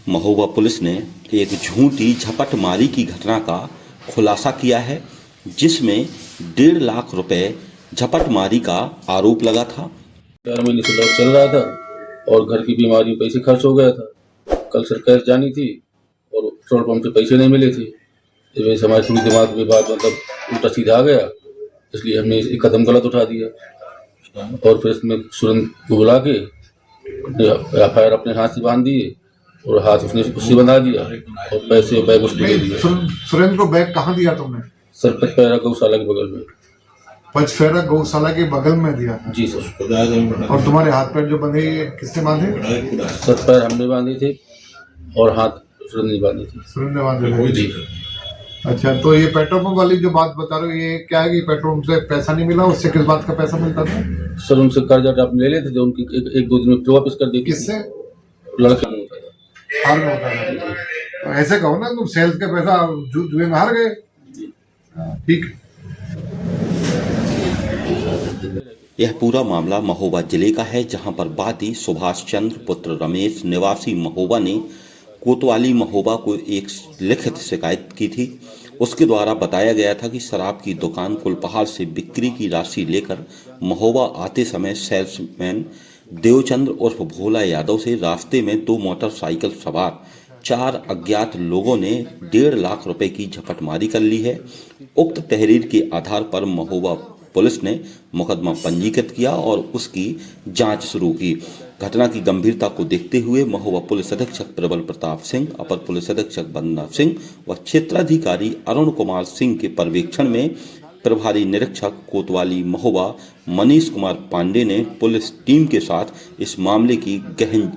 Mahoba police ने एक झूठी झपटमारी की घटना का खुलासा किया है, जिसमें 1.5 लाख रुपए झपटमारी का आरोप लगा था। 4 महीने से लॉक चल रहा था और घर की बीमारी में पैसे खर्च हो गया था। कल सरकार जानी थी और पेट्रोल पंप पे पैसे नहीं मिले थे। इस वजह से हमारे पूरे दिमाग में बात उल्टा सीधा आ गया, इसलिए हमने एक कदम गलत उठा दिया और फिर इसमें सुरेंद्र को बुला के FIR अपने हाथ से बांध दिए और हाथ उससे बंधा दिया और पैसे बैग उसने दे दिया। सुरेंद्र को बैग कहाँ दिया तुमने? सर पचपैरा गौशाला के बगल में। पचपैरा गौशाला के बगल में दिया? जी सर। और तुम्हारे हाथ पैर जो बंधे किसने बांधे? सर पैर हमने बांधे थे और हाथ सुरेंद्र ने बांधे थे। सुरेंद्र ने बांधे जी। अच्छा, तो ये पेट्रोल पंप वाली जो बात बता रहे हो, ये क्या है कि पेट्रोल पंप से पैसा नहीं मिला? उससे किस बात का पैसा मिलता था? सर उनसे कर्जा आप ले लेते थे, उनकी एक दो दिन में वापस कर देते। किससे? लड़के में होता था। हार में होता था। तो ऐसे कहो ना, तुम सेल्स का पैसा जुए में हार गए। ठीक। यह पूरा मामला महोबा जिले का है, जहां पर वादी सुभाष चंद्र पुत्र रमेश निवासी महोबा ने कोतवाली महोबा को एक लिखित शिकायत की थी। उसके द्वारा बताया गया था कि शराब की दुकान कुलपहाड़ से बिक्री की राशि लेकर महोबा आते समय सेल्समैन देवचंद्र उर्फ भोला यादव से रास्ते में 2 मोटरसाइकिल सवार 4 अज्ञात लोगों ने 1.5 लाख रुपए की झपटमारी कर ली है। उक्त तहरीर के आधार पर महोबा पुलिस ने मुकदमा पंजीकृत किया और उसकी जांच शुरू की। घटना की गंभीरता को देखते हुए महोबा पुलिस अधीक्षक प्रबल प्रताप सिंह, अपर पुलिस अधीक्षक वंदना सिंह व क्षेत्राधिकारी अरुण कुमार सिंह के पर्यवेक्षण में प्रभारी निरीक्षक कोतवाली महोबा मनीष कुमार पांडे ने पुलिस टीम के साथ इस मामले की गहन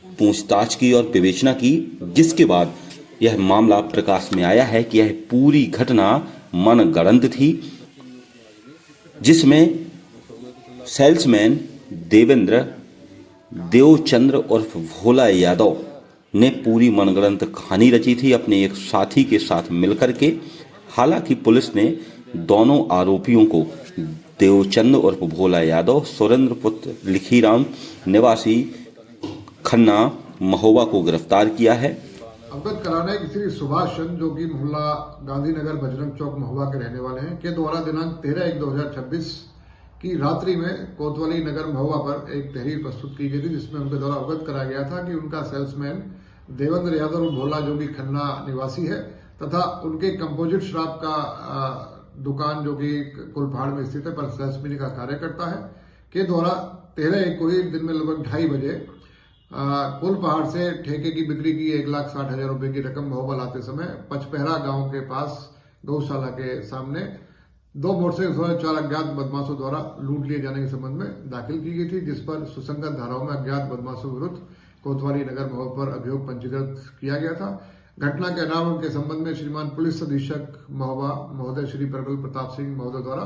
पूछताछ की और विवेचना की, जिसके बाद यह मामला प्रकाश में आया है कि यह पूरी घटना मनगढ़ंत थी, जिसमें सेल्समैन देवचंद्र उर्फ भोला यादव ने पूरी मनगढ़ंत कहानी रची थी अपने एक साथी के साथ मिलकर के। हालांकि पुलिस ने दोनों आरोपियों को देवचंद्र उर्फ भोला यादव, सुरेंद्र पुत्र लिखीराम निवासी खन्ना महोबा को गिरफ्तार किया है। अवगत कराना है कि श्री सुभाष चंद्र, जो कि मोहल्ला गांधीनगर बजरंग चौक महोबा के रहने वाले हैं, के द्वारा दिनांक 13/1/2026 की रात्रि में कोतवाली नगर महोबा पर एक तहरीर प्रस्तुत की गई थी, जिसमें उनके द्वारा अवगत कराया गया था कि उनका सेल्समैन देवेंद्र यादव और भोला, जो कि खन्ना निवासी है, तथा उनके कंपोजिट शराब का दुकान जो कि कुलपहाड़ में स्थित है पर सेल्समैन का कार्य करता है, के द्वारा 13/1 को ही दिन में लगभग 2:30 बजे कुलपहाड़ से ठेके की बिक्री की 1,60,000 रुपए की रकम महोबा लाते समय पचपहरा गांव के पास गौशाला के सामने 2 मोटरसाइकिल 4 अज्ञात बदमाशों द्वारा लूट लिए जाने के संबंध में दाखिल की गई थी, जिस पर सुसंगत धाराओं में अज्ञात बदमाशों विरुद्ध कोतवाली नगर महोबा पर अभियोग पंजीकृत किया गया था। घटना के अनावरण के संबंध में श्रीमान पुलिस अधीक्षक महोबा महोदय श्री प्रबल प्रताप सिंह महोदय द्वारा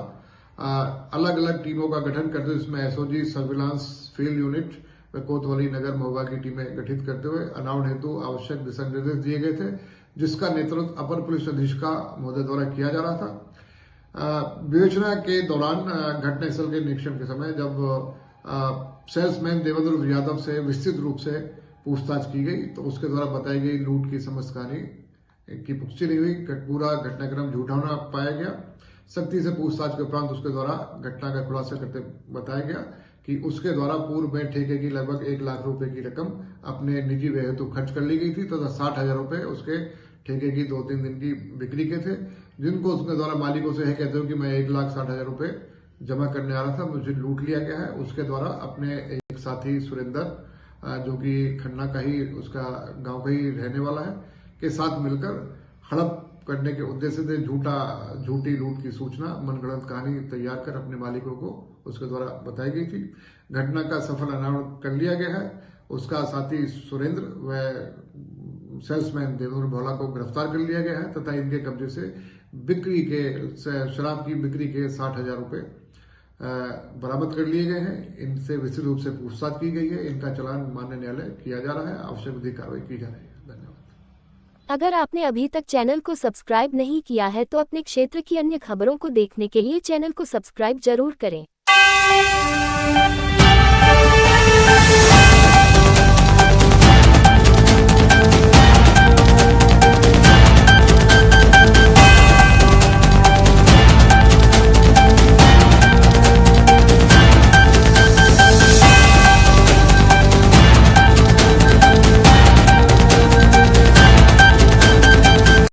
अलग अलग टीमों का गठन करते हुए इसमें SOG सर्विलांस फील्ड यूनिट व कोतवाली नगर महोबा की टीमें गठित करते हुए अनावरण हेतु आवश्यक दिशा निर्देश दिए गए थे, जिसका नेतृत्व अपर पुलिस अधीक्षक महोदय द्वारा किया जा रहा था। विवेचना के दौरान घटनास्थल के निरीक्षण के समय जब सेल्समैन देवेंद्र यादव से विस्तृत रूप से पूछताछ की गई, तो उसके द्वारा बताई गई लूट की समस्त कहानी की पुष्टि नहीं हुई। पूरा घटनाक्रम झूठा होना पाया गया। सख्ती से पूछताछ के उपरांत उसके द्वारा घटना का खुलासा करते बताया गया कि उसके द्वारा पूर्व में ठेके की लगभग 1 लाख रुपए की रकम अपने निजी व्यय हेतु खर्च कर ली गई थी, तथा 60,000 रुपए उसके ठेके की 2-3 दिन की बिक्री के थे, जिनको उसके द्वारा मालिकों से कहते हो कि मैं 1,60,000 रुपए जमा करने आ रहा था, मुझे लूट लिया गया है। उसके द्वारा अपने एक साथी सुरेंद्र, जो कि खन्ना का ही उसका गांव का ही रहने वाला है, के साथ मिलकर हड़प करने के उद्देश्य से झूठी लूट की सूचना मनगढ़ंत कहानी तैयार कर अपने मालिकों को उसके द्वारा बताई गई थी। घटना का सफल अनावरण कर लिया गया है। उसका साथी सुरेंद्र व सेल्समैन देवेंद्र भोला को गिरफ्तार कर लिया गया है, तथा इनके कब्जे से शराब की बिक्री के 60,000 रुपए बरामद कर लिए गए हैं। इनसे विस्तृत रूप से पूछताछ की गई है। इनका चालान माननीय न्यायालय किया जा रहा है। आवश्यक विधिक कार्रवाई की जा रही है। धन्यवाद। अगर आपने अभी तक चैनल को सब्सक्राइब नहीं किया है तो अपने क्षेत्र की अन्य खबरों को देखने के लिए चैनल को सब्सक्राइब जरूर करें।